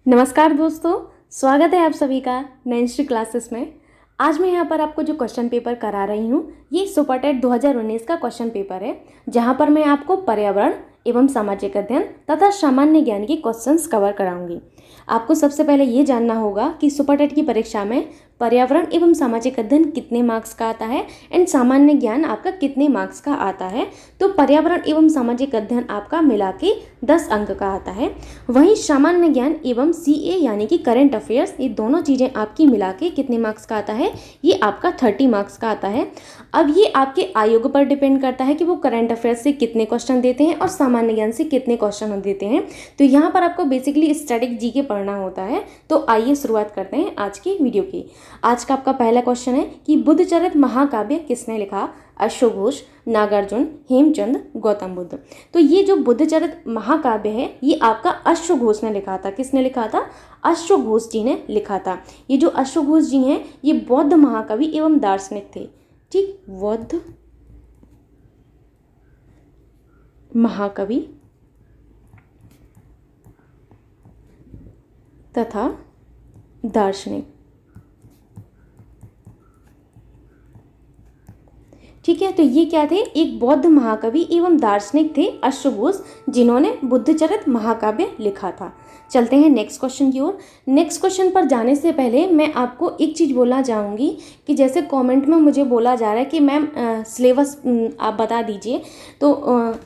नमस्कार दोस्तों, स्वागत है आप सभी का नैन्सी क्लासेस में। आज मैं यहाँ पर आपको जो क्वेश्चन पेपर करा रही हूँ ये सुपर टेट 2019 का क्वेश्चन पेपर है, जहाँ पर मैं आपको पर्यावरण एवं सामाजिक अध्ययन तथा सामान्य ज्ञान के क्वेश्चंस कवर कराऊंगी। आपको सबसे पहले ये जानना होगा कि सुपर टेट की परीक्षा में पर्यावरण एवं सामाजिक अध्ययन कितने मार्क्स का आता है एंड सामान्य ज्ञान आपका कितने मार्क्स का आता है। तो पर्यावरण एवं सामाजिक अध्ययन आपका मिला के 10 अंक का आता है। वहीं सामान्य ज्ञान एवं CA यानी कि करंट अफेयर्स, ये दोनों चीज़ें आपकी मिला के कितने मार्क्स का आता है, ये आपका 30 मार्क्स का आता है। अब ये आपके आयोग पर डिपेंड करता है कि वो करंट अफेयर्स से कितने क्वेश्चन देते हैं और सामान्य ज्ञान से कितने क्वेश्चन देते हैं। तो यहाँ पर आपको बेसिकली स्टैटिक जीके पढ़ना होता है। तो आइए शुरुआत करते हैं आज की वीडियो की। आज का आपका पहला क्वेश्चन है कि बुद्धचरित महाकाव्य किसने लिखा? अश्वघोष, नागार्जुन, हेमचंद, गौतम बुद्ध। तो ये जो बुद्धचरित महाकाव्य है ये आपका अश्वघोष ने लिखा था। किसने लिखा था? अश्वघोष जी ने लिखा था। ये जो अश्वघोष जी हैं ये बौद्ध महाकवि एवं दार्शनिक थे। ठीक, बौद्ध महाकवि तथा दार्शनिक। ठीक है, तो ये क्या थे? एक बौद्ध महाकवि एवं दार्शनिक थे अश्वघोष, जिन्होंने बुद्धचरित महाकाव्य लिखा था। चलते हैं नेक्स्ट क्वेश्चन की ओर। नेक्स्ट क्वेश्चन पर जाने से पहले मैं आपको एक चीज़ बोलना चाहूँगी कि जैसे कमेंट में मुझे बोला जा रहा है कि मैम सिलेबस आप बता दीजिए, तो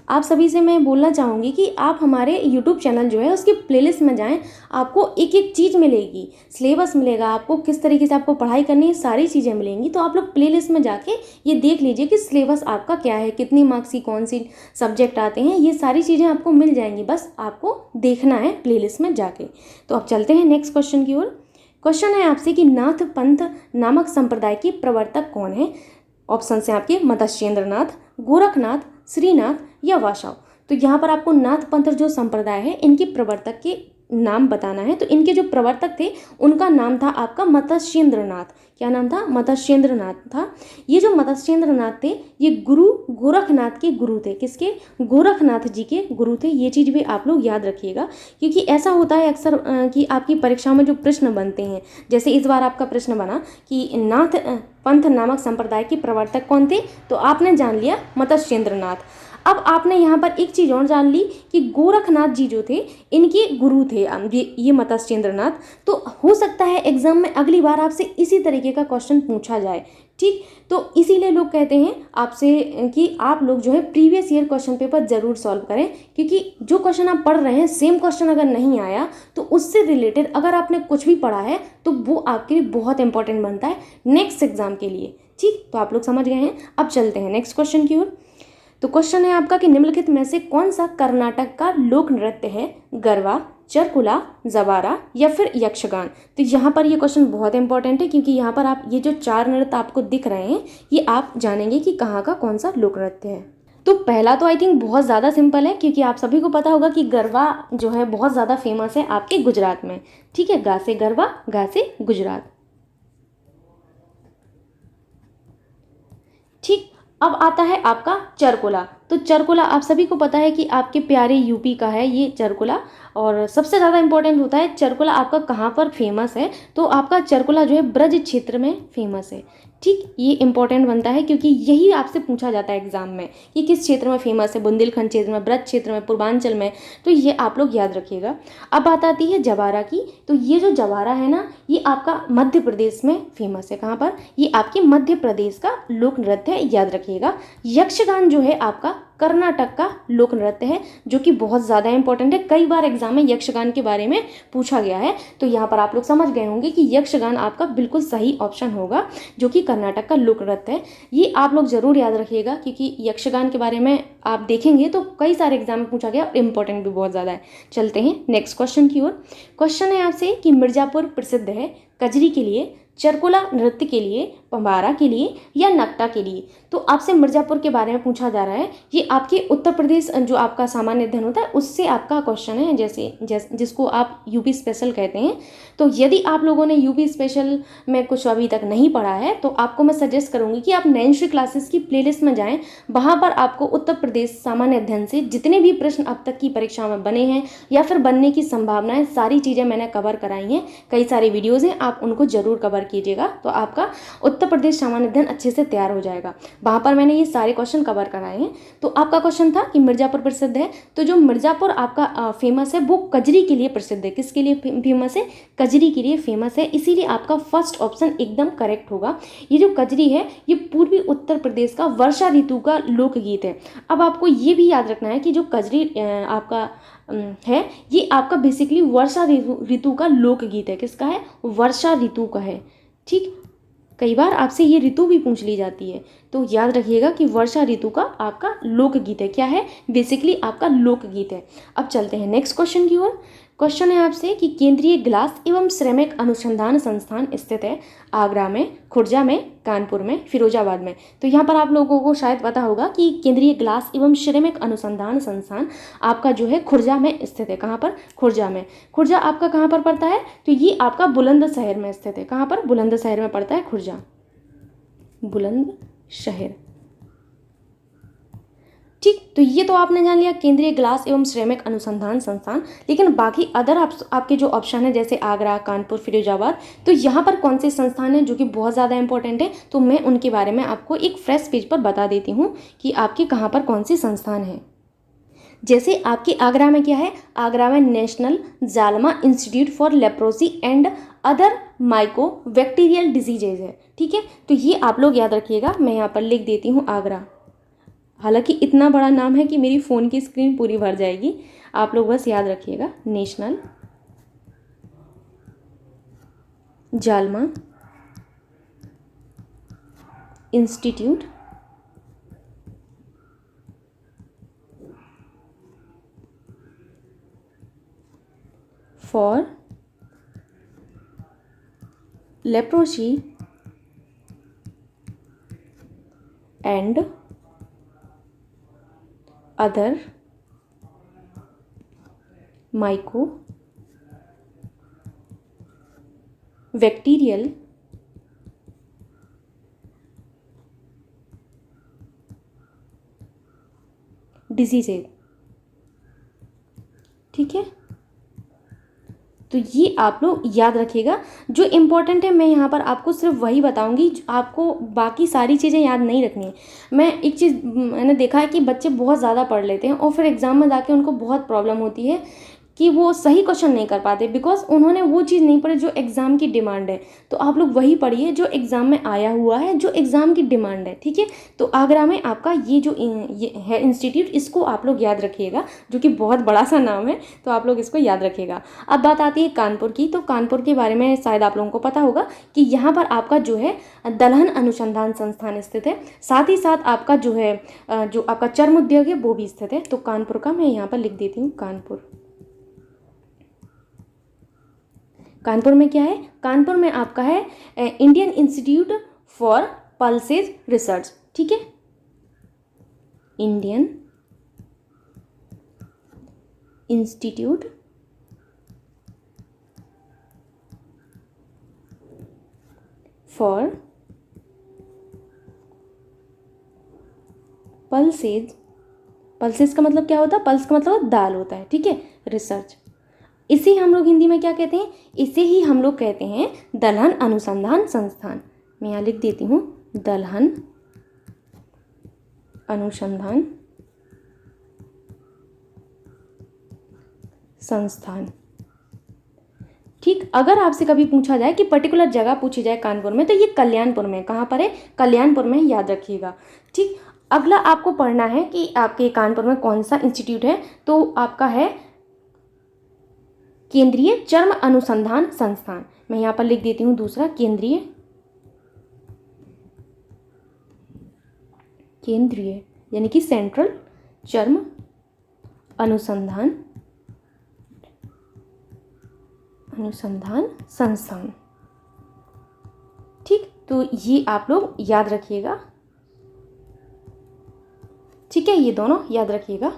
आप सभी से मैं बोलना चाहूँगी कि आप हमारे यूट्यूब चैनल जो है उसकी प्लेलिस्ट में जाएँ। आपको एक एक चीज़ मिलेगी, सिलेबस मिलेगा, आपको किस तरीके से आपको पढ़ाई करनी है, सारी चीज़ें मिलेंगी। तो आप लोग प्लेलिस्ट में जाके ये देख लीजिए कि सिलेबस आपका क्या है, कितनी मार्क्स की कौन सी सब्जेक्ट आते हैं, ये सारी चीज़ें आपको मिल जाएंगी। बस आपको देखना है प्लेलिस्ट में जाके। तो अब चलते हैं नेक्स्ट क्वेश्चन की ओर। क्वेश्चन है आपसे कि नाथ पंथ नामक संप्रदाय के प्रवर्तक कौन है? ऑप्शन है आपके मत्स्येंद्रनाथ, गोरखनाथ, श्रीनाथ या वासव। तो यहाँ पर आपको नाथ पंथ जो संप्रदाय है इनके प्रवर्तक के नाम बताना है। तो इनके जो प्रवर्तक थे उनका नाम था आपका मत्स्येंद्रनाथ। क्या नाम था? मत्स्येंद्रनाथ था। ये जो मत्स्येंद्रनाथ थे ये गुरु गोरखनाथ के गुरु थे। किसके? गोरखनाथ जी के गुरु थे। ये चीज़ भी आप लोग याद रखिएगा, क्योंकि ऐसा होता है अक्सर कि आपकी परीक्षा में जो प्रश्न बनते हैं, जैसे इस बार आपका प्रश्न बना कि नाथ पंथ नामक संप्रदाय के प्रवर्तक कौन थे, तो आपने जान लिया मत्स्येंद्रनाथ। अब आपने यहाँ पर एक चीज़ और जान ली कि गोरखनाथ जी जो थे इनके गुरु थे ये मत्स्येंद्रनाथ। तो हो सकता है एग्जाम में अगली बार आपसे इसी तरीके का क्वेश्चन पूछा जाए। ठीक, तो इसीलिए लोग कहते हैं आपसे कि आप लोग जो है प्रीवियस ईयर क्वेश्चन पेपर ज़रूर सॉल्व करें, क्योंकि जो क्वेश्चन आप पढ़ रहे हैं सेम क्वेश्चन अगर नहीं आया तो उससे रिलेटेड अगर आपने कुछ भी पढ़ा है तो वो आपके लिए बहुत इंपॉर्टेंट बनता है नेक्स्ट एग्जाम के लिए। ठीक, तो आप लोग समझ गए हैं। अब चलते हैं नेक्स्ट क्वेश्चन की ओर। तो क्वेश्चन है आपका कि निम्नलिखित में से कौन सा कर्नाटक का लोक नृत्य है? गरबा, चरकुला, जवारा या फिर यक्षगान। तो यहाँ पर ये क्वेश्चन बहुत इंपॉर्टेंट है, क्योंकि यहाँ पर आप ये जो 4 नृत्य आपको दिख रहे हैं ये आप जानेंगे कि कहाँ का कौन सा लोक नृत्य है। तो पहला तो आई थिंक बहुत ज़्यादा सिंपल है, क्योंकि आप सभी को पता होगा कि गरबा जो है बहुत ज़्यादा फेमस है आपके गुजरात में। ठीक है, गा से गरबा, गा से गुजरात। ठीक, अब आता है आपका चरकुला। तो चरकुला आप सभी को पता है कि आपके प्यारे यूपी का है ये चरकुला, और सबसे ज़्यादा इंपॉर्टेंट होता है चरकुला आपका कहाँ पर फेमस है। तो आपका चरकुला जो है ब्रज क्षेत्र में फेमस है। ठीक, ये इंपॉर्टेंट बनता है क्योंकि यही आपसे पूछा जाता है एग्जाम में कि किस क्षेत्र में फेमस है, बुंदेलखंड क्षेत्र में, ब्रज क्षेत्र में, पूर्वांचल में। तो ये आप लोग याद रखिएगा। अब बात आती है जवारा की। तो ये जो जवारा है ना ये आपका मध्य प्रदेश में फेमस है। कहाँ पर? ये आपके मध्य प्रदेश का लोक नृत्य है, याद रखिएगा। यक्षगान जो है आपका कर्नाटक का लोक नृत्य है, जो कि बहुत ज़्यादा इंपॉर्टेंट है। कई बार एग्जाम में यक्षगान के बारे में पूछा गया है। तो यहाँ पर आप लोग समझ गए होंगे कि यक्षगान आपका बिल्कुल सही ऑप्शन होगा, जो कि कर्नाटक का लोक नृत्य है। ये आप लोग ज़रूर याद रखिएगा, क्योंकि यक्षगान के बारे में आप देखेंगे तो कई सारे एग्जाम में पूछा गया और इम्पोर्टेंट भी बहुत ज़्यादा है। चलते हैं नेक्स्ट क्वेश्चन की ओर। क्वेश्चन है आपसे कि मिर्ज़ापुर प्रसिद्ध है कजरी के लिए, चरकुला नृत्य के लिए, पंबारा के लिए या नकटा के लिए। तो आपसे मिर्ज़ापुर के बारे में पूछा जा रहा है। ये आपके उत्तर प्रदेश जो आपका सामान्य अध्ययन होता है उससे आपका क्वेश्चन है, जिसको आप यूपी स्पेशल कहते हैं। तो यदि आप लोगों ने यूपी स्पेशल में कुछ अभी तक नहीं पढ़ा है तो आपको मैं सजेस्ट करूँगी कि आप 9वीं क्लासेस की प्लेलिस्ट में जाएँ। वहाँ पर आपको उत्तर प्रदेश सामान्य अध्ययन से जितने भी प्रश्न अब तक की परीक्षा में बने हैं या फिर बनने की संभावनाएं, सारी चीज़ें मैंने कवर कराई हैं। कई सारे वीडियोज़ हैं, आप उनको ज़रूर कवर कीजिएगा तो आपका उत्तर प्रदेश सामान्य अध्ययन अच्छे से तैयार हो जाएगा। वहाँ पर मैंने ये सारे क्वेश्चन कवर कराए हैं। तो आपका क्वेश्चन था कि मिर्ज़ापुर प्रसिद्ध है, तो जो मिर्ज़ापुर आपका फेमस है वो कजरी के लिए प्रसिद्ध है। किसके लिए फेमस है? कजरी के लिए फेमस है, इसीलिए आपका फर्स्ट ऑप्शन एकदम करेक्ट होगा। ये जो कजरी है ये पूर्वी उत्तर प्रदेश का वर्षा ऋतु का लोकगीत है। अब आपको ये भी याद रखना है कि जो कजरी आपका है ये आपका बेसिकली वर्षा ऋतु का लोकगीत है। किसका है? वर्षा ऋतु का है। ठीक, कई बार आपसे ये ऋतु भी पूछ ली जाती है, तो याद रखिएगा कि वर्षा ऋतु का आपका लोकगीत है। क्या है? बेसिकली आपका लोकगीत है। अब चलते हैं नेक्स्ट क्वेश्चन की ओर। क्वेश्चन है आपसे कि केंद्रीय ग्लास एवं सिरेमिक अनुसंधान संस्थान स्थित है आगरा में, खुर्जा में, कानपुर में, फिरोजाबाद में। तो यहाँ पर आप लोगों को शायद पता होगा कि केंद्रीय ग्लास एवं सिरेमिक अनुसंधान संस्थान आपका जो है खुर्जा में स्थित है। कहाँ पर? खुर्जा में। खुर्जा आपका कहाँ पर पड़ता है? तो ये आपका बुलंदशहर में स्थित है। कहाँ पर? बुलंदशहर में पड़ता है खुर्जा, बुलंदशहर। ठीक, तो ये तो आपने जान लिया केंद्रीय ग्लास एवं सिरेमिक अनुसंधान संस्थान। लेकिन बाकी अदर आपके जो ऑप्शन है जैसे आगरा, कानपुर, फिरोजाबाद, तो यहाँ पर कौन से संस्थान हैं जो कि बहुत ज़्यादा इंपॉर्टेंट है, तो मैं उनके बारे में आपको एक फ्रेश पेज पर बता देती हूँ कि आपके कहाँ पर कौन से संस्थान हैं। जैसे आपके आगरा में क्या है? आगरा में national JALMA institute for leprosy and other mycobacterial diseases है। ठीक है, तो ये आप लोग याद रखिएगा। मैं यहाँ पर लिख देती हूँ आगरा, हालांकि इतना बड़ा नाम है कि मेरी फ़ोन की स्क्रीन पूरी भर जाएगी। आप लोग बस याद रखिएगा, national JALMA institute for leprosy and other mycobacterial diseases. ठीक है, तो ये आप लोग याद रखिएगा। जो इम्पोर्टेंट है मैं यहाँ पर आपको सिर्फ वही बताऊंगी, आपको बाकी सारी चीज़ें याद नहीं रखनी है। मैं एक चीज़ मैंने देखा है कि बच्चे बहुत ज़्यादा पढ़ लेते हैं और फिर एग्ज़ाम में जाके उनको बहुत प्रॉब्लम होती है कि वो सही क्वेश्चन नहीं कर पाते, बिकॉज उन्होंने वो चीज़ नहीं पढ़ी जो एग्ज़ाम की डिमांड है। तो आप लोग वही पढ़िए जो एग्ज़ाम में आया हुआ है, जो एग्ज़ाम की डिमांड है। ठीक है, तो आगरा में आपका ये जो ये है इंस्टीट्यूट, इसको आप लोग याद रखिएगा, जो कि बहुत बड़ा सा नाम है, तो आप लोग इसको याद रखिएगा। अब बात आती है कानपुर की, तो कानपुर के बारे में शायद आप लोगों को पता होगा कि यहाँ पर आपका जो है दलहन अनुसंधान संस्थान स्थित है। साथ ही साथ आपका जो है जो आपका चर्म उद्योग है वो भी स्थित है। तो कानपुर का मैं यहाँ पर लिख देती हूँ कानपुर। कानपुर में क्या है? कानपुर में आपका है Indian institute for pulses research. ठीक है, Indian institute for pulses. Pulses का मतलब क्या होता है? पल्स का मतलब दाल होता है। ठीक है, रिसर्च। इसे हम लोग हिंदी में क्या कहते हैं? इसे ही हम लोग कहते हैं दलहन अनुसंधान संस्थान। मैं यहाँ लिख देती हूँ दलहन अनुसंधान संस्थान। ठीक, अगर आपसे कभी पूछा जाए कि पर्टिकुलर जगह पूछी जाए कानपुर में, तो ये कल्याणपुर में। कहाँ पर है? कल्याणपुर में, याद रखिएगा। ठीक, अगला आपको पढ़ना है कि आपके कानपुर में कौन सा इंस्टीट्यूट है, तो आपका है केंद्रीय चर्म अनुसंधान संस्थान। मैं यहाँ पर लिख देती हूँ दूसरा, केंद्रीय यानी कि सेंट्रल चर्म अनुसंधान संस्थान। ठीक, तो ये आप लोग याद रखिएगा, ठीक है, ये दोनों याद रखिएगा।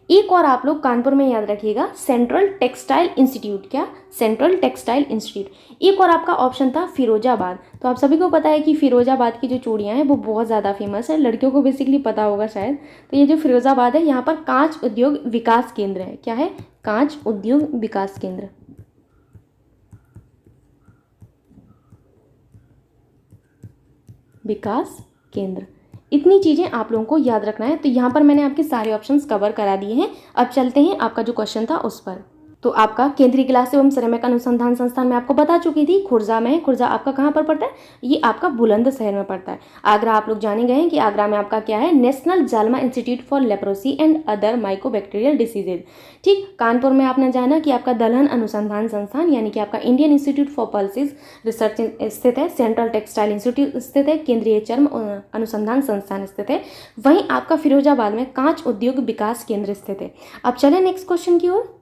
एक और आप लोग कानपुर में याद रखिएगा, सेंट्रल टेक्सटाइल इंस्टीट्यूट। क्या? Central textile institute. एक और आपका ऑप्शन था फिरोजाबाद। तो आप सभी को पता है कि फिरोजाबाद की जो चूड़ियाँ हैं वो बहुत ज़्यादा फेमस है, लड़कियों को बेसिकली पता होगा शायद। तो ये जो फिरोजाबाद है, यहाँ पर कांच उद्योग विकास केंद्र है। क्या है? कांच उद्योग विकास केंद्र। विकास केंद्र। इतनी चीज़ें आप लोगों को याद रखना है। तो यहाँ पर मैंने आपके सारे ऑप्शंस कवर करा दिए हैं। अब चलते हैं आपका जो क्वेश्चन था उस पर। तो आपका केंद्रीय ग्लास एवं सिरेमिक अनुसंधान संस्थान में आपको बता चुकी थी, खुर्जा में है। खुर्जा आपका कहाँ पर पड़ता है? ये आपका बुलंदशहर में पड़ता है। आगरा आप लोग जाने गए हैं कि आगरा में आपका क्या है? National JALMA institute for leprosy and other mycobacterial diseases. ठीक। कानपुर में आपने जाना कि आपका दलहन अनुसंधान संस्थान यानी कि आपका Indian institute for pulses research स्थित है। सेंट्रल टेक्सटाइल इंस्टीट्यूट स्थित है। केंद्रीय चर्म अनुसंधान संस्थान स्थित है। वहीं आपका फिरोजाबाद में कांच उद्योग विकास केंद्र स्थित है। अब चले नेक्स्ट क्वेश्चन की ओर।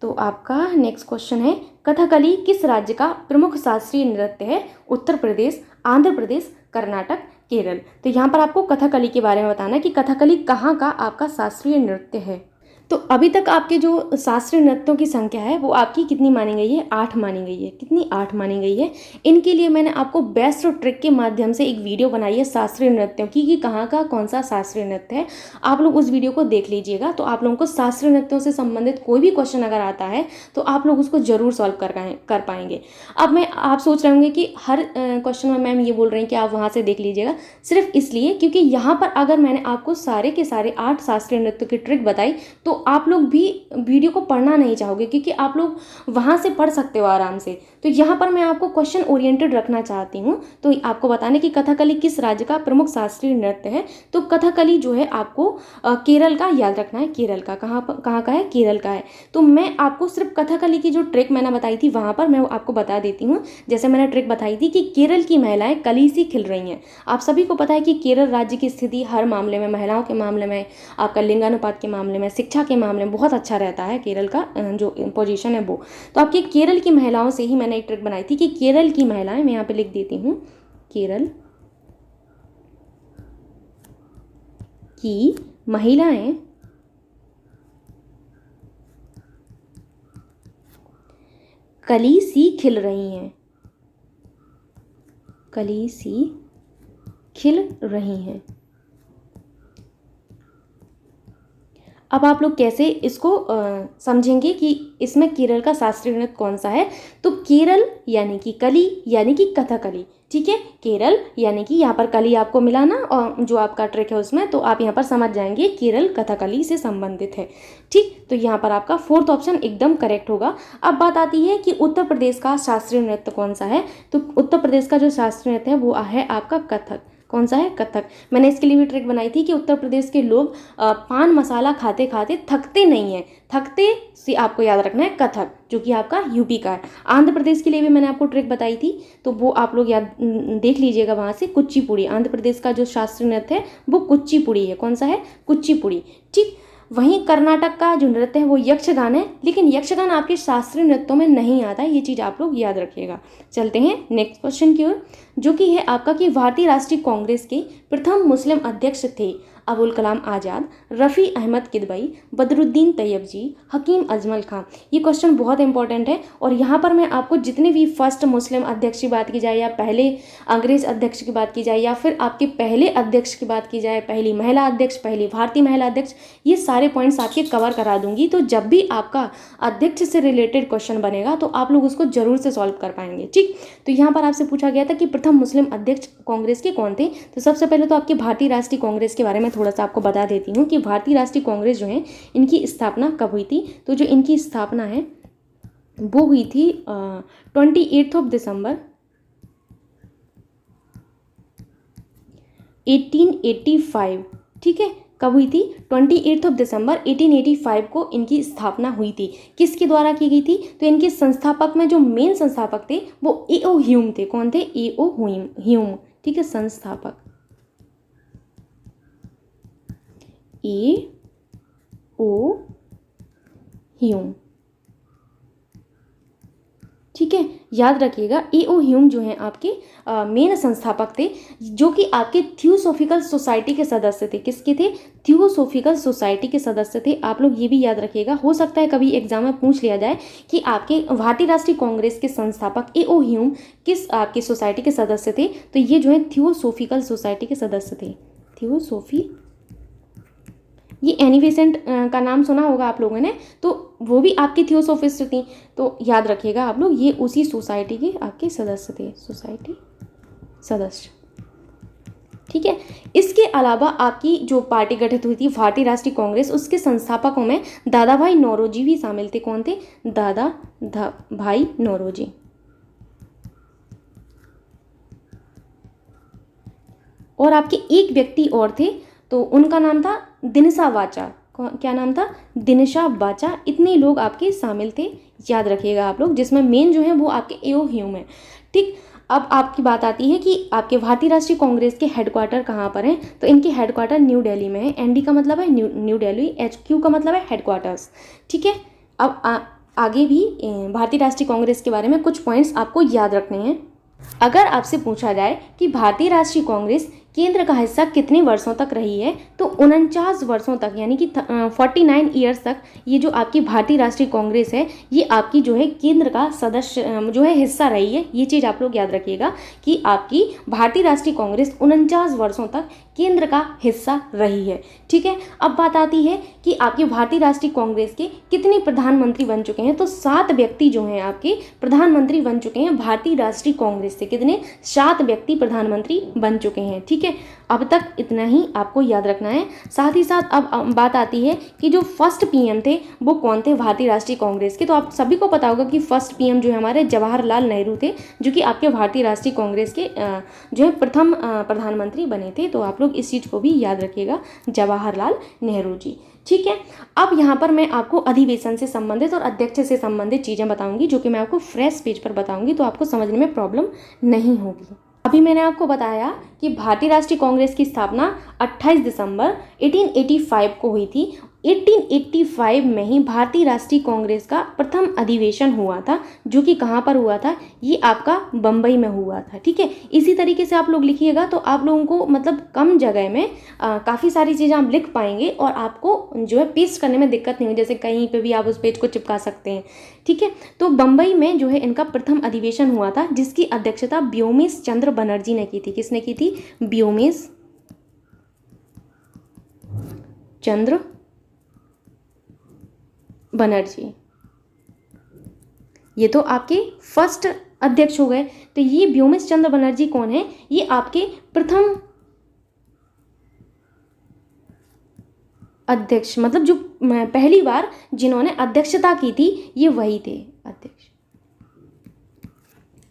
तो आपका नेक्स्ट क्वेश्चन है, कथकली किस राज्य का प्रमुख शास्त्रीय नृत्य है? उत्तर प्रदेश, आंध्र प्रदेश, कर्नाटक, केरल। तो यहाँ पर आपको कथकली के बारे में बताना है कि कथकली कहाँ का आपका शास्त्रीय नृत्य है। तो अभी तक आपके जो शास्त्रीय नृत्यों की संख्या है वो आपकी कितनी मानी गई है? 8 मानी गई है। कितनी? 8 मानी गई है। इनके लिए मैंने आपको बेस्ट ट्रिक के माध्यम से एक वीडियो बनाई है शास्त्रीय नृत्यों की, कि कहाँ का कौन सा शास्त्रीय नृत्य है। आप लोग उस वीडियो को देख लीजिएगा। तो आप लोगों को शास्त्रीय नृत्यों से संबंधित कोई भी क्वेश्चन अगर आता है तो आप लोग उसको जरूर सॉल्व कर पाएंगे। अब आप सोच रहे होंगे कि हर क्वेश्चन में मैम ये बोल रहे हैं कि आप वहाँ से देख लीजिएगा। सिर्फ इसलिए क्योंकि यहाँ पर अगर मैंने आपको सारे के सारे 8 शास्त्रीय नृत्य की ट्रिक बताई तो आप लोग भी वीडियो को पढ़ना नहीं चाहोगे, क्योंकि आप लोग वहाँ से पढ़ सकते हो आराम से। तो यहाँ पर मैं आपको क्वेश्चन ओरिएंटेड रखना चाहती हूँ। तो आपको बताने कि कथकली किस राज्य का प्रमुख शास्त्रीय नृत्य है। तो कथकली जो है आपको केरल का याद रखना है। केरल का कहाँ का है? केरल का है। तो मैं आपको सिर्फ कथकली की जो ट्रिक मैंने बताई थी वहाँ पर मैं आपको बता देती हूँ। जैसे मैंने ट्रिक बताई थी कि केरल की महिलाएं कली सी खिल रही हैं। आप सभी को पता है कि केरल राज्य की स्थिति हर मामले में, महिलाओं के मामले में, आपका लिंगानुपात के मामले में, शिक्षा के मामले में बहुत अच्छा रहता है केरल का जो पोजीशन है वो। तो आपके केरल की महिलाओं से ही मैंने एक ट्रिक बनाई थी कि केरल की महिलाएं, मैं यहाँ पे लिख देती हूँ, केरल की महिलाएं कली सी खिल रही हैं। कली सी खिल रही हैं। अब आप लोग कैसे इसको समझेंगे कि इसमें केरल का शास्त्रीय नृत्य कौन सा है। तो केरल यानी कि कली यानी कि कथकली। ठीक है, केरल यानी कि यहाँ पर कली आपको मिला ना, और जो आपका ट्रिक है उसमें, तो आप यहाँ पर समझ जाएंगे केरल कथकली से संबंधित है। ठीक, तो यहाँ पर आपका 4th ऑप्शन एकदम करेक्ट होगा। अब बात आती है कि उत्तर प्रदेश का शास्त्रीय नृत्य कौन सा है। तो उत्तर प्रदेश का जो शास्त्रीय नृत्य है वो है आपका कथक। कौन सा है? कथक। मैंने इसके लिए भी ट्रिक बनाई थी कि उत्तर प्रदेश के लोग पान मसाला खाते खाते थकते नहीं हैं। थकते से आपको याद रखना है कथक, जो कि आपका यूपी का है। आंध्र प्रदेश के लिए भी मैंने आपको ट्रिक बताई थी, तो वो आप लोग याद देख लीजिएगा वहाँ से। कुचिपुड़ी, आंध्र प्रदेश का जो शास्त्रीय नृत्य है वो कुचिपुड़ी है। कौन सा है? कुचिपुड़ी। ठीक। वहीं कर्नाटक का जो नृत्य है वो यक्षगान है, लेकिन यक्षगान आपके शास्त्रीय नृत्यों में नहीं आता है। ये चीज़ आप लोग याद रखिएगा। चलते हैं नेक्स्ट क्वेश्चन की ओर, जो कि है आपका कि भारतीय राष्ट्रीय कांग्रेस के प्रथम मुस्लिम अध्यक्ष थे अबुल कलाम आज़ाद, रफ़ी अहमद किदवई, बदरुद्दीन तैयबजी, हकीम अजमल खां। ये क्वेश्चन बहुत इंपॉर्टेंट है। और यहाँ पर मैं आपको जितने भी फर्स्ट मुस्लिम अध्यक्ष की बात की जाए, या पहले अंग्रेज अध्यक्ष की बात की जाए, या फिर आपके पहले अध्यक्ष की बात की जाए, पहली महिला अध्यक्ष, पहली भारतीय महिला अध्यक्ष, ये सारे पॉइंट्स आपके कवर करा दूंगी। तो जब भी आपका अध्यक्ष से रिलेटेड क्वेश्चन बनेगा तो आप लोग उसको जरूर से सॉल्व कर पाएंगे। ठीक, तो यहाँ पर आपसे पूछा गया था कि प्रथम मुस्लिम अध्यक्ष कांग्रेस के कौन थे। तो सबसे पहले तो आपके भारतीय राष्ट्रीय कांग्रेस के बारे में थोड़ा सा आपको बता देती हूँ कि भारतीय राष्ट्रीय कांग्रेस जो है इनकी स्थापना कब हुई थी। तो जो इनकी स्थापना है वो हुई थी 28 दिसंबर 1885। ठीक है, कब हुई थी? 28 दिसंबर 1885 को इनकी स्थापना हुई थी। किसके द्वारा की गई थी? तो इनके संस्थापक में जो मेन संस्थापक थे वो ए.ओ. ह्यूम थे। कौन थे? ए.ओ. ह्यूम। ठीक है, संस्थापक ए.ओ. ह्यूम। ठीक है, याद रखिएगा E.O. ह्यूम जो हैं आपके मेन संस्थापक थे, जो कि आपके थियोसॉफिकल सोसाइटी के सदस्य थे। किसके थे? थियोसॉफिकल सोसाइटी के सदस्य थे। आप लोग ये भी याद रखिएगा, हो सकता है कभी एग्जाम में पूछ लिया जाए कि आपके भारतीय राष्ट्रीय कांग्रेस के संस्थापक E.O. ह्यूम किस आपकी सोसाइटी के सदस्य थे, तो ये जो है थियोसॉफिकल सोसाइटी के सदस्य थे। थियोसॉफी, ये एनी बेसेंट का नाम सुना होगा आप लोगों ने, तो वो भी आपकी थियोसॉफिस्ट थी, तो याद रखिएगा आप लोग, ये उसी सोसाइटी के आपके सदस्य थे, सोसाइटी सदस्य। ठीक है। इसके अलावा आपकी जो पार्टी गठित हुई थी भारतीय राष्ट्रीय कांग्रेस, उसके संस्थापकों में दादा भाई नौरोजी भी शामिल थे। कौन थे? दादा भाई नौरोजी। और आपके एक व्यक्ति और थे, तो उनका नाम था दिनशा वाचा। क्या नाम था? दिनशा वाचा। इतने लोग आपके शामिल थे, याद रखिएगा आप लोग, जिसमें मेन जो है वो आपके E.O. ह्यूम है। ठीक। अब आपकी बात आती है कि आपके भारतीय राष्ट्रीय कांग्रेस के हेडक्वार्टर कहाँ पर हैं, तो इनके हेडक्वार्टर न्यू दिल्ली में है। ND का मतलब है न्यू दिल्ली, HQ का मतलब है हेडक्वार्टर्स। ठीक है। अब आगे भी भारतीय राष्ट्रीय कांग्रेस के बारे में कुछ पॉइंट्स आपको याद रखने हैं। अगर आपसे पूछा जाए कि भारतीय राष्ट्रीय कांग्रेस केंद्र का हिस्सा कितने वर्षों तक रही है, तो 49 वर्षों तक, यानी कि 49 ईयर्स तक ये जो आपकी भारतीय राष्ट्रीय कांग्रेस है, ये आपकी जो है केंद्र का सदस्य जो है हिस्सा रही है। ये चीज़ आप लोग याद रखिएगा कि आपकी भारतीय राष्ट्रीय कांग्रेस 49 वर्षों तक केंद्र का हिस्सा रही है। ठीक है। अब बात आती है कि आपके भारतीय राष्ट्रीय कांग्रेस के कितने प्रधानमंत्री बन चुके हैं, तो 7 व्यक्ति जो हैं आपके प्रधानमंत्री बन चुके हैं भारतीय राष्ट्रीय कांग्रेस से। कितने? 7 व्यक्ति प्रधानमंत्री बन चुके हैं। ठीक है। अब तक इतना ही आपको याद रखना है। साथ ही साथ अब बात आती है कि जो फर्स्ट PM थे वो कौन थे भारतीय राष्ट्रीय कांग्रेस के, तो आप सभी को पता होगा कि फर्स्ट PM जो है हमारे जवाहरलाल नेहरू थे, जो कि आपके भारतीय राष्ट्रीय कांग्रेस के जो है प्रथम प्रधानमंत्री बने थे। तो आप लोग इस चीज़ को भी याद रखिएगा, जवाहरलाल नेहरू जी। ठीक है। अब यहाँ पर मैं आपको अधिवेशन से संबंधित और अध्यक्ष से संबंधित चीज़ें बताऊंगी, जो कि मैं आपको फ्रेश पेज पर बताऊंगी, तो आपको समझने में प्रॉब्लम नहीं होगी। अभी मैंने आपको बताया कि भारतीय राष्ट्रीय कांग्रेस की स्थापना 28 दिसंबर 1885 को हुई थी। 1885 में ही भारतीय राष्ट्रीय कांग्रेस का प्रथम अधिवेशन हुआ था, जो कि कहाँ पर हुआ था? ये आपका बम्बई में हुआ था। ठीक है। इसी तरीके से आप लोग लिखिएगा, तो आप लोगों को मतलब कम जगह में काफ़ी सारी चीज़ें आप लिख पाएंगे और आपको जो है पेस्ट करने में दिक्कत नहीं हो, जैसे कहीं पे भी आप उस पेज को चिपका सकते हैं। ठीक है। तो बम्बई में जो है इनका प्रथम अधिवेशन हुआ था, जिसकी अध्यक्षता व्योमेश चंद्र बनर्जी ने की थी। किसने की थी? व्योमेश चंद्र बनर्जी। ये तो आपके फर्स्ट अध्यक्ष हो गए। तो ये व्योमेश चंद्र बनर्जी कौन है? ये आपके प्रथम अध्यक्ष, मतलब जो पहली बार जिन्होंने अध्यक्षता की थी, ये वही थे अध्यक्ष।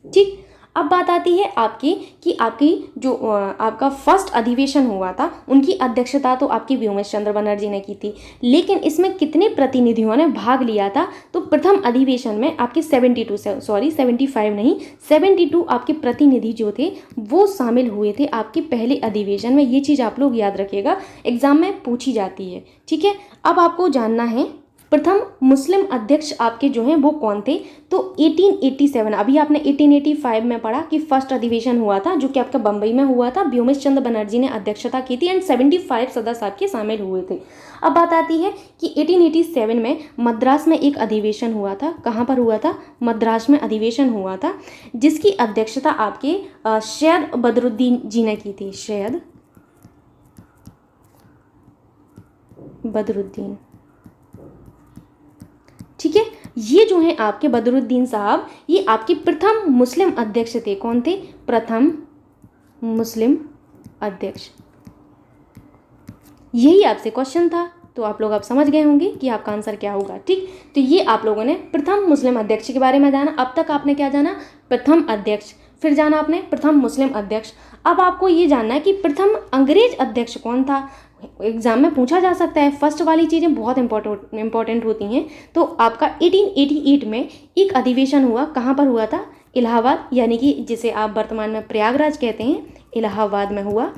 ठीक। अब बात आती है आपकी कि आपकी जो आपका फर्स्ट अधिवेशन हुआ था, उनकी अध्यक्षता तो आपकी व्योमेश चंद्र बनर्जी ने की थी, लेकिन इसमें कितने प्रतिनिधियों ने भाग लिया था? तो प्रथम अधिवेशन में आपके 75 नहीं, 72 आपके प्रतिनिधि जो थे वो शामिल हुए थे आपके पहले अधिवेशन में। ये चीज़ आप लोग याद रखिएगा, एग्जाम में पूछी जाती है। ठीक है। अब आपको जानना है प्रथम मुस्लिम अध्यक्ष आपके जो हैं वो कौन थे, तो 1887, अभी आपने 1885 में पढ़ा कि फर्स्ट अधिवेशन हुआ था, जो कि आपका बम्बई में हुआ था। व्योमेश चंद्र बनर्जी ने अध्यक्षता की थी एंड 75 सदस्य आपके शामिल हुए थे। अब बात आती है कि 1887 में मद्रास में एक अधिवेशन हुआ था। कहाँ पर हुआ था? मद्रास में अधिवेशन हुआ था, जिसकी अध्यक्षता आपके सैयद बदरुद्दीन जी ने की थी। सैयद बदरुद्दीन। ठीक है। ये जो है आपके बदरुद्दीन साहब, ये आपके प्रथम मुस्लिम अध्यक्ष थे। कौन थे? प्रथम मुस्लिम अध्यक्ष। यही आपसे क्वेश्चन था, तो आप लोग अब समझ गए होंगे कि आपका आंसर क्या होगा। ठीक। तो ये आप लोगों ने प्रथम मुस्लिम अध्यक्ष के बारे में जाना। अब तक आपने क्या जाना? प्रथम अध्यक्ष, फिर जाना आपने प्रथम मुस्लिम अध्यक्ष। अब आपको ये जानना है कि प्रथम अंग्रेज अध्यक्ष कौन था। एग्जाम में पूछा जा सकता है, फर्स्ट वाली चीज़ें बहुत इंपॉर्टेंट होती हैं। तो आपका 1888 में एक अधिवेशन हुआ। कहाँ पर हुआ था? इलाहाबाद, यानी कि जिसे आप वर्तमान में प्रयागराज कहते हैं, इलाहाबाद में हुआ।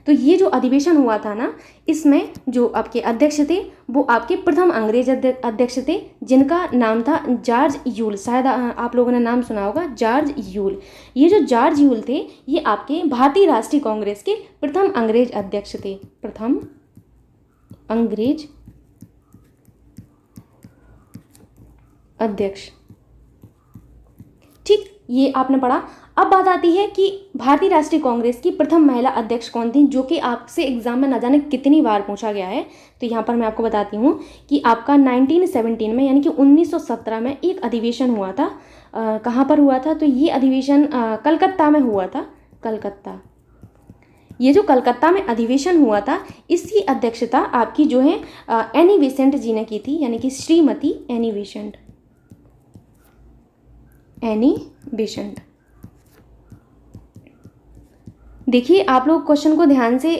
तो तो ये जो अधिवेशन हुआ था ना, इसमें जो आपके अध्यक्ष थे वो आपके प्रथम अंग्रेज अध्यक्ष थे, जिनका नाम था जॉर्ज यूल। शायद आप लोगों ने नाम सुना होगा, जॉर्ज यूल। ये जो जॉर्ज यूल थे ये आपके भारतीय राष्ट्रीय कांग्रेस के प्रथम अंग्रेज अध्यक्ष थे, प्रथम अंग्रेज अध्यक्ष। ठीक, ये आपने पढ़ा। अब बात आती है कि भारतीय राष्ट्रीय कांग्रेस की प्रथम महिला अध्यक्ष कौन थी, जो कि आपसे एग्जाम में न जाने कितनी बार पूछा गया है। तो यहाँ पर मैं आपको बताती हूँ कि आपका 1917 में यानी कि 1917 में एक अधिवेशन हुआ था। कहाँ पर हुआ था? तो ये अधिवेशन कलकत्ता में हुआ था, कलकत्ता। ये जो कलकत्ता में अधिवेशन हुआ था, इसकी अध्यक्षता आपकी जो है एनी बेसेंट जी ने की थी, यानी कि Shrimati Annie Besant, Annie Besant. देखिए, आप लोग क्वेश्चन को ध्यान से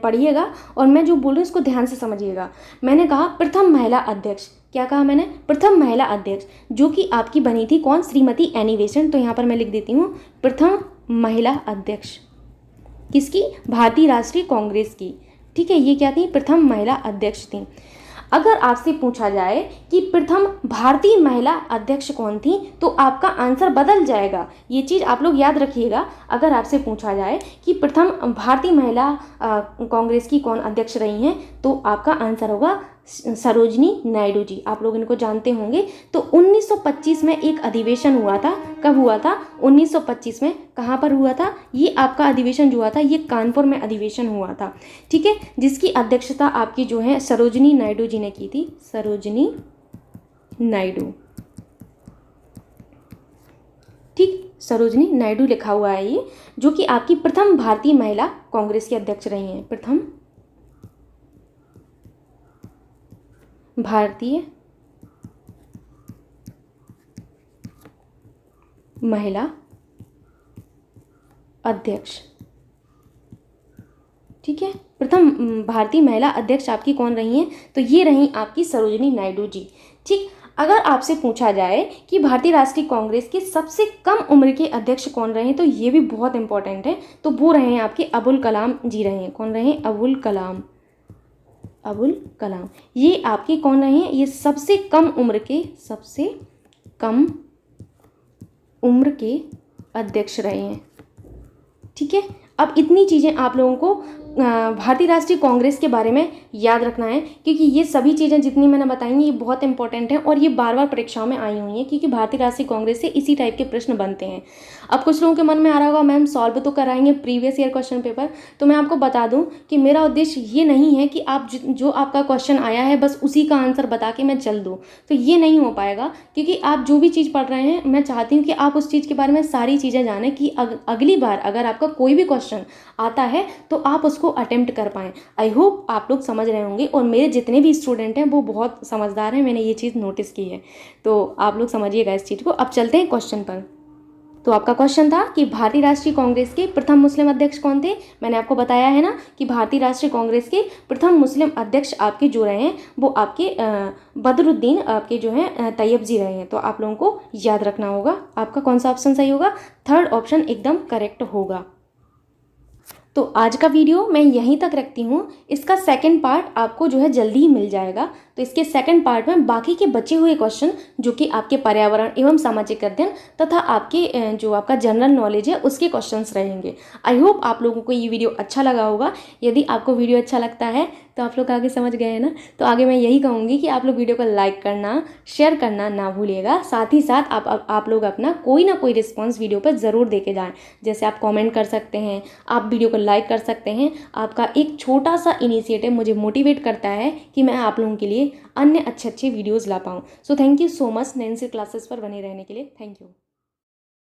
पढ़िएगा और मैं जो बोल रही हूँ उसको ध्यान से समझिएगा। मैंने कहा प्रथम महिला अध्यक्ष, क्या कहा मैंने? प्रथम महिला अध्यक्ष, जो कि आपकी बनी थी कौन? Shrimati Annie Besant. तो यहाँ पर मैं लिख देती हूँ प्रथम महिला अध्यक्ष, किसकी? भारतीय राष्ट्रीय कांग्रेस की। ठीक है, ये क्या थी? प्रथम महिला अध्यक्ष थी। अगर आपसे पूछा जाए कि प्रथम भारतीय महिला अध्यक्ष कौन थी, तो आपका आंसर बदल जाएगा। ये चीज़ आप लोग याद रखिएगा। अगर आपसे पूछा जाए कि प्रथम भारतीय महिला कांग्रेस की कौन अध्यक्ष रही हैं, तो आपका आंसर होगा सरोजनी नायडू जी। आप लोग इनको जानते होंगे। तो 1925 में एक अधिवेशन हुआ था। कब हुआ था? 1925 में। कहाँ पर हुआ था? ये आपका अधिवेशन जो हुआ था ये कानपुर में अधिवेशन हुआ था। ठीक है, जिसकी अध्यक्षता आपकी जो है सरोजनी नायडू जी ने की थी, सरोजनी नायडू। ठीक, सरोजनी नायडू लिखा हुआ है ये, जो कि आपकी प्रथम भारतीय महिला कांग्रेस की अध्यक्ष रही हैं, प्रथम भारतीय महिला अध्यक्ष। ठीक है, प्रथम भारतीय महिला अध्यक्ष आपकी कौन रही हैं? तो ये रही आपकी सरोजनी नायडू जी। ठीक, अगर आपसे पूछा जाए कि भारतीय राष्ट्रीय कांग्रेस के सबसे कम उम्र के अध्यक्ष कौन रहे हैं, तो ये भी बहुत इंपॉर्टेंट है। तो वो रहे हैं आपके अबुल कलाम जी रहे हैं। कौन रहे हैं? अबुल कलाम, अबुल कलाम। ये आपके कौन रहे हैं? ये सबसे कम उम्र के, सबसे कम उम्र के अध्यक्ष रहे हैं। ठीक है, अब इतनी चीज़ें आप लोगों को भारतीय राष्ट्रीय कांग्रेस के बारे में याद रखना है, क्योंकि ये सभी चीज़ें जितनी मैंने बताई हैं ये बहुत इंपॉर्टेंट हैं और ये बार बार परीक्षाओं में आई हुई हैं, क्योंकि भारतीय राष्ट्रीय कांग्रेस से इसी टाइप के प्रश्न बनते हैं। अब कुछ लोगों के मन में आ रहा होगा मैम सॉल्व तो कराएंगे प्रीवियस ईयर क्वेश्चन पेपर। तो मैं आपको बता दूं कि मेरा उद्देश्य ये नहीं है कि आप जो आपका क्वेश्चन आया है बस उसी का आंसर बता के मैं चल दूँ, तो ये नहीं हो पाएगा। क्योंकि आप जो भी चीज़ पढ़ रहे हैं मैं चाहती हूँ कि आप उस चीज़ के बारे में सारी चीज़ें जानें, कि अगली बार अगर आपका कोई भी क्वेश्चन आता है तो आप उसको अटेम्प्ट कर पाएँ। आई होप आप लोग समझ रहे होंगे, और मेरे जितने भी स्टूडेंट हैं वो बहुत समझदार हैं, मैंने ये चीज़ नोटिस की है। तो आप लोग समझिएगा इस चीज़ को। अब चलते हैं क्वेश्चन पर। तो आपका क्वेश्चन था कि भारतीय राष्ट्रीय कांग्रेस के प्रथम मुस्लिम अध्यक्ष कौन थे। मैंने आपको बताया है ना कि भारतीय राष्ट्रीय कांग्रेस के प्रथम मुस्लिम अध्यक्ष आपके जो रहे हैं वो आपके बदरुद्दीन आपके जो हैं तैयब जी रहे हैं। तो आप लोगों को याद रखना होगा। आपका कौन सा ऑप्शन सही होगा? थर्ड ऑप्शन एकदम करेक्ट होगा। तो आज का वीडियो मैं यहीं तक रखती हूँ। इसका सेकंड पार्ट आपको जो है जल्दी ही मिल जाएगा। तो इसके सेकंड पार्ट में बाकी के बचे हुए क्वेश्चन जो कि आपके पर्यावरण एवं सामाजिक अध्ययन तथा आपके जो आपका जनरल नॉलेज है उसके क्वेश्चंस रहेंगे। आई होप आप लोगों को ये वीडियो अच्छा लगा होगा। यदि आपको वीडियो अच्छा लगता है तो आप लोग आगे समझ गए हैं ना। तो आगे मैं यही कहूँगी कि आप लोग वीडियो को लाइक करना, शेयर करना ना भूलिएगा। साथ ही साथ आप लोग अपना कोई ना कोई रिस्पॉन्स वीडियो पर ज़रूर दे के जाएँ। जैसे आप कॉमेंट कर सकते हैं, आप वीडियो को लाइक कर सकते हैं। आपका एक छोटा सा इनिशिएटिव मुझे मोटिवेट करता है कि मैं आप लोगों के लिए अन्य अच्छे वीडियोज़ ला पाऊँ। So thank you so much Nancy classes पर बने रहने के लिए। Thank you.